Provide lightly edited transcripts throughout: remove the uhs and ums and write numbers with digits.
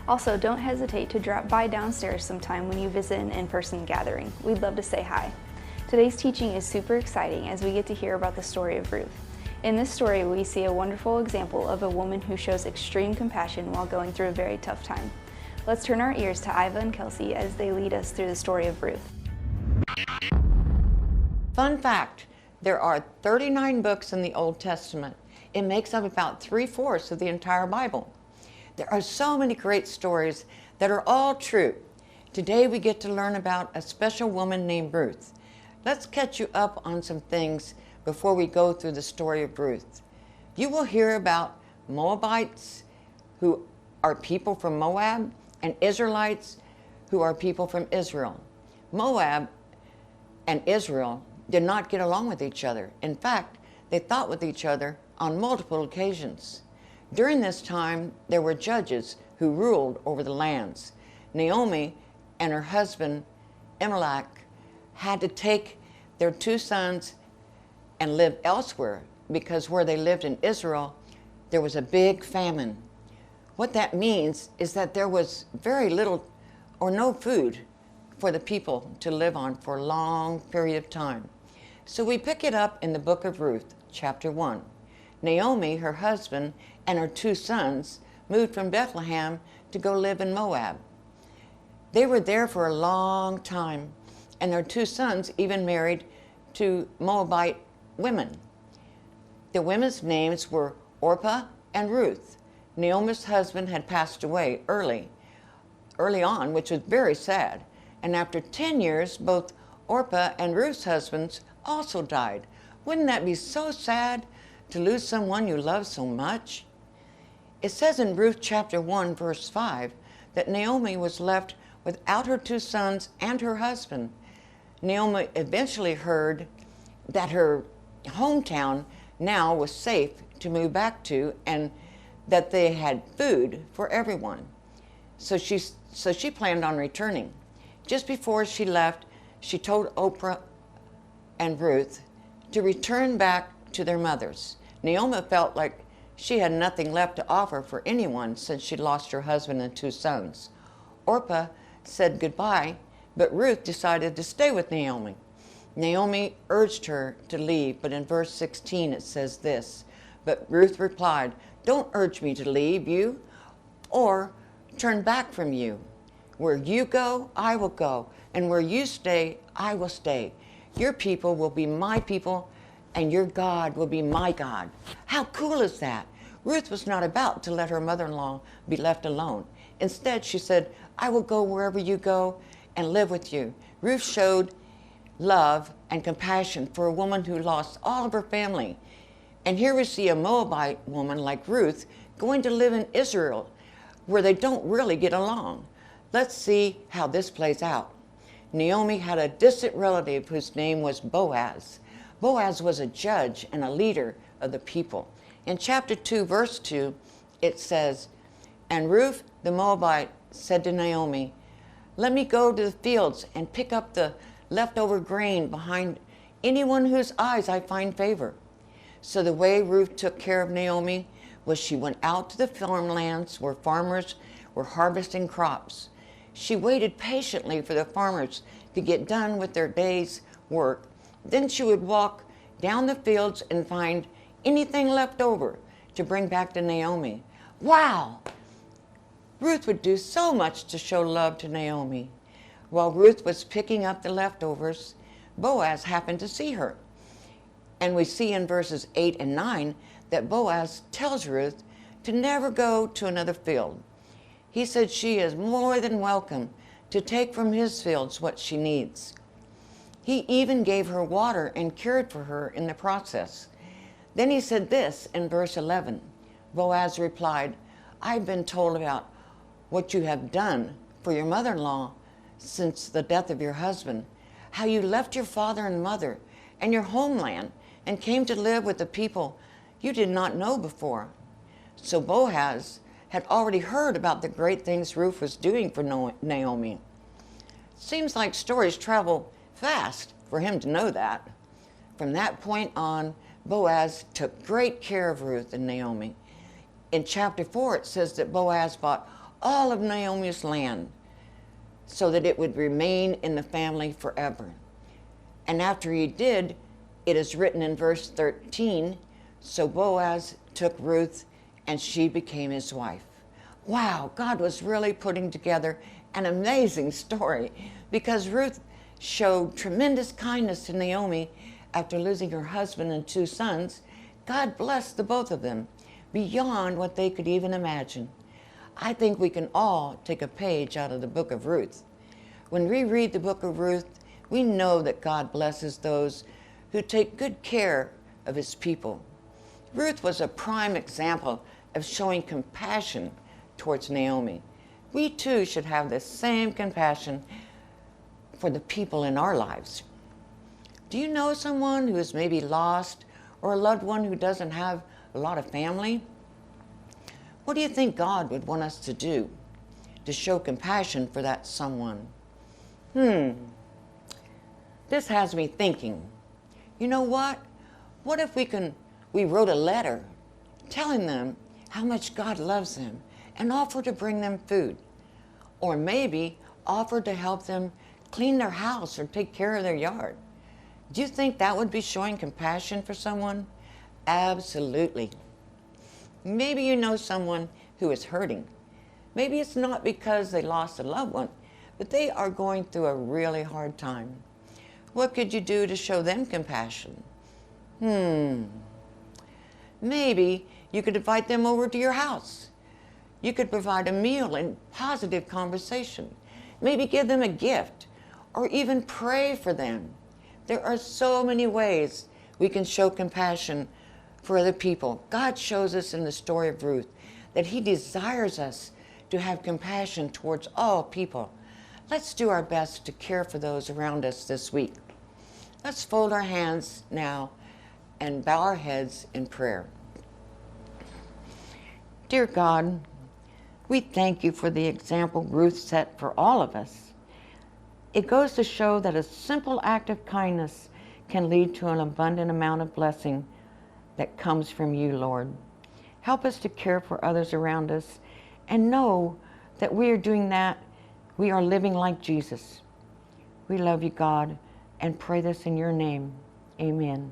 Also, don't hesitate to drop by downstairs sometime when you visit an in-person gathering. We'd love to say hi. Today's teaching is super exciting as we get to hear about the story of Ruth. In this story, we see a wonderful example of a woman who shows extreme compassion while going through a very tough time. Let's turn our ears to Iva and Kelsey as they lead us through the story of Ruth. Fun fact, there are 39 books in the Old Testament. It makes up about 3/4 of the entire Bible. There are so many great stories that are all true. Today we get to learn about a special woman named Ruth. Let's catch you up on some things before we go through the story of Ruth. You will hear about Moabites, who are people from Moab, and Israelites, who are people from Israel. Moab and Israel did not get along with each other. In fact, they fought with each other on multiple occasions. During this time, there were judges who ruled over the lands. Naomi and her husband, Elimelech, had to take their 2 sons and live elsewhere because where they lived in Israel, there was a big famine. What that means is that there was very little or no food for the people to live on for a long period of time. So we pick it up in the book of Ruth, chapter 1. Naomi, her husband, and her 2 sons moved from Bethlehem to go live in Moab. They were there for a long time, and their 2 sons even married to Moabite women. The women's names were Orpah and Ruth. Naomi's husband had passed away early on, which was very sad. And after 10 years, both Orpah and Ruth's husbands also died. Wouldn't that be so sad to lose someone you love so much? It says in Ruth chapter 1, verse 5, that Naomi was left without her 2 sons and her husband. Naomi eventually heard that her hometown now was safe to move back to and that they had food for everyone. So she planned on returning. Just before she left, she told Orpah and Ruth to return back to their mothers. Naomi felt like she had nothing left to offer for anyone since she'd lost her husband and 2 sons. Orpah said goodbye, but Ruth decided to stay with Naomi. Naomi urged her to leave, but in verse 16 it says this, "But Ruth replied, 'Don't urge me to leave you or turn back from you. Where you go, I will go, and where you stay, I will stay. Your people will be my people, and your God will be my God.'" How cool is that? Ruth was not about to let her mother-in-law be left alone. Instead, she said, "I will go wherever you go and live with you." Ruth showed love and compassion for a woman who lost all of her family. And here we see a Moabite woman like Ruth going to live in Israel, where they don't really get along. Let's see how this plays out. Naomi had a distant relative whose name was Boaz. Boaz was a judge and a leader of the people. In chapter 2, verse 2, it says, "And Ruth the Moabite said to Naomi, 'Let me go to the fields and pick up the leftover grain behind anyone whose eyes I find favor.' So the way Ruth took care of Naomi was she went out to the farmlands where farmers were harvesting crops. She waited patiently for the farmers to get done with their day's work. Then she would walk down the fields and find anything left over to bring back to Naomi. Wow! Ruth would do so much to show love to Naomi. While Ruth was picking up the leftovers, Boaz happened to see her. And we see in verses 8 and 9 that Boaz tells Ruth to never go to another field. He said she is more than welcome to take from his fields what she needs. He even gave her water and cared for her in the process. Then he said this in verse 11. Boaz replied, "I've been told about what you have done for your mother-in-law since the death of your husband, how you left your father and mother and your homeland and came to live with the people you did not know before." So Boaz had already heard about the great things Ruth was doing for Naomi. Seems like stories travel fast for him to know that. From that point on, Boaz took great care of Ruth and Naomi. In chapter 4, it says that Boaz bought all of Naomi's land so that it would remain in the family forever. And after he did, it is written in verse 13, so Boaz took Ruth and she became his wife. Wow, God was really putting together an amazing story, because Ruth showed tremendous kindness to Naomi after losing her husband and 2 sons. God blessed the both of them beyond what they could even imagine. I think we can all take a page out of the book of Ruth. When we read the book of Ruth, we know that God blesses those who take good care of his people. Ruth was a prime example of showing compassion towards Naomi. We too should have the same compassion for the people in our lives. Do you know someone who is maybe lost, or a loved one who doesn't have a lot of family? What do you think God would want us to do to show compassion for that someone? This has me thinking, you know what? What if we wrote a letter telling them how much God loves them and offer to bring them food? Or maybe offer to help them clean their house or take care of their yard. Do you think that would be showing compassion for someone? Absolutely. Maybe you know someone who is hurting. Maybe it's not because they lost a loved one, but they are going through a really hard time. What could you do to show them compassion? Maybe you could invite them over to your house. You could provide a meal and positive conversation. Maybe give them a gift, or even pray for them. There are so many ways we can show compassion for other people. God shows us in the story of Ruth that he desires us to have compassion towards all people. Let's do our best to care for those around us this week. Let's fold our hands now and bow our heads in prayer. Dear God, we thank you for the example Ruth set for all of us. It goes to show that a simple act of kindness can lead to an abundant amount of blessing that comes from you, Lord. Help us to care for others around us and know that we are doing that. We are living like Jesus. We love you, God, and pray this in your name. Amen.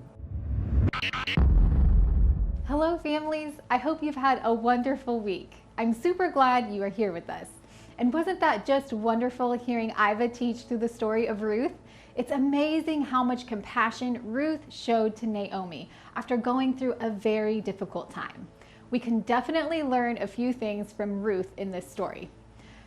Hello, families. I hope you've had a wonderful week. I'm super glad you are here with us. And wasn't that just wonderful hearing Iva teach through the story of Ruth? It's amazing how much compassion Ruth showed to Naomi after going through a very difficult time. We can definitely learn a few things from Ruth in this story.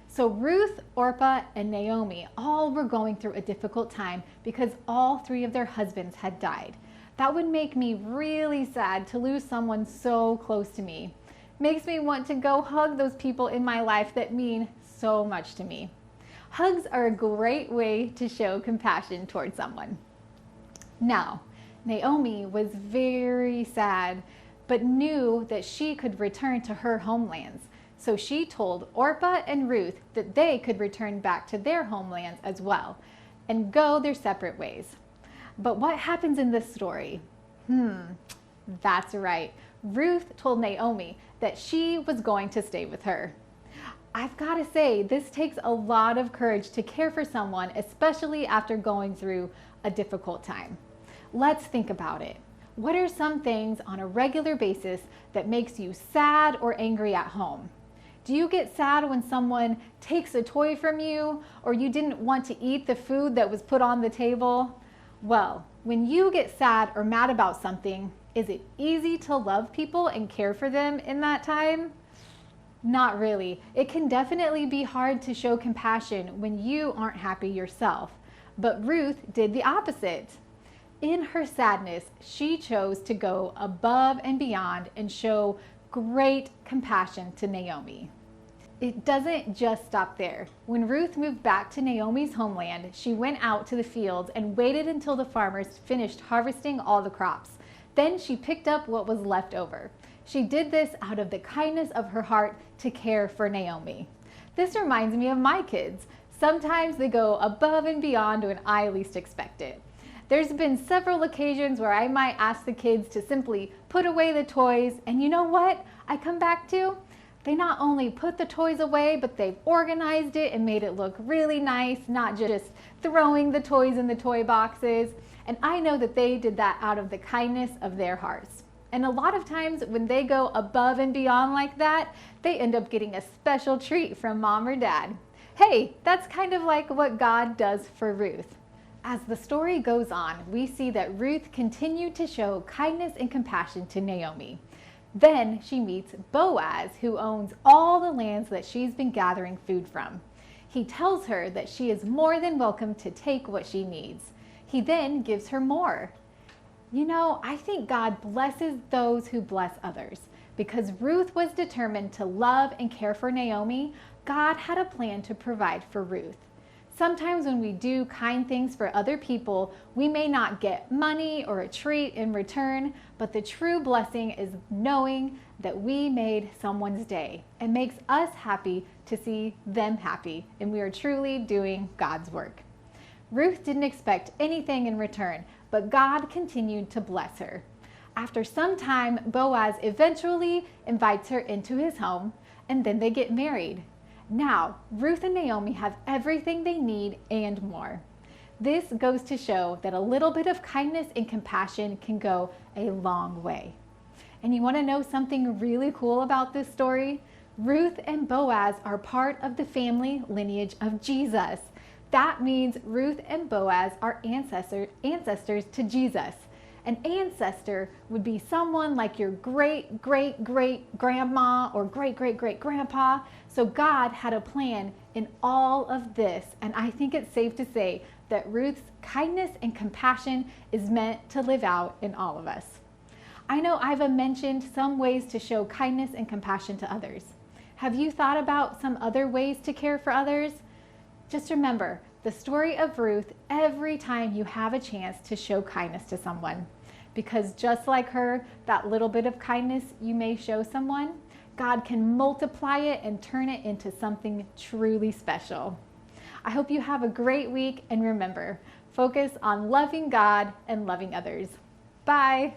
So Ruth, Orpah, and Naomi all were going through a difficult time because all 3 of their husbands had died. That would make me really sad to lose someone so close to me. Makes me want to go hug those people in my life that mean so much to me. Hugs are a great way to show compassion towards someone. Now, Naomi was very sad, but knew that she could return to her homelands. So she told Orpah and Ruth that they could return back to their homelands as well and go their separate ways. But what happens in this story? That's right. Ruth told Naomi that she was going to stay with her. I've got to say, this takes a lot of courage to care for someone, especially after going through a difficult time. Let's think about it. What are some things on a regular basis that makes you sad or angry at home? Do you get sad when someone takes a toy from you, or you didn't want to eat the food that was put on the table? Well, when you get sad or mad about something, is it easy to love people and care for them in that time? Not really. It can definitely be hard to show compassion when you aren't happy yourself. But Ruth did the opposite. In her sadness, she chose to go above and beyond and show great compassion to Naomi. It doesn't just stop there. When Ruth moved back to Naomi's homeland, she went out to the fields and waited until the farmers finished harvesting all the crops. Then she picked up what was left over. She did this out of the kindness of her heart to care for Naomi. This reminds me of my kids. Sometimes they go above and beyond when I least expect it. There's been several occasions where I might ask the kids to simply put away the toys, and you know what I come back to? They not only put the toys away, but they've organized it and made it look really nice, not just throwing the toys in the toy boxes. And I know that they did that out of the kindness of their hearts. And a lot of times when they go above and beyond like that, they end up getting a special treat from mom or dad. Hey, that's kind of like what God does for Ruth. As the story goes on, we see that Ruth continued to show kindness and compassion to Naomi. Then she meets Boaz, who owns all the lands that she's been gathering food from. He tells her that she is more than welcome to take what she needs. He then gives her more. You know, I think God blesses those who bless others. Because Ruth was determined to love and care for Naomi, God had a plan to provide for Ruth. Sometimes when we do kind things for other people, we may not get money or a treat in return, but the true blessing is knowing that we made someone's day. It makes us happy to see them happy, and we are truly doing God's work. Ruth didn't expect anything in return, but God continued to bless her. After some time, Boaz eventually invites her into his home, and then they get married. Now, Ruth and Naomi have everything they need and more. This goes to show that a little bit of kindness and compassion can go a long way. And you want to know something really cool about this story? Ruth and Boaz are part of the family lineage of Jesus. That means Ruth and Boaz are ancestors to Jesus. An ancestor would be someone like your great-great-great-grandma or great-great-great-grandpa. So God had a plan in all of this. And I think it's safe to say that Ruth's kindness and compassion is meant to live out in all of us. I know I've mentioned some ways to show kindness and compassion to others. Have you thought about some other ways to care for others? Just remember the story of Ruth every time you have a chance to show kindness to someone. Because just like her, that little bit of kindness you may show someone, God can multiply it and turn it into something truly special. I hope you have a great week, and remember, focus on loving God and loving others. Bye.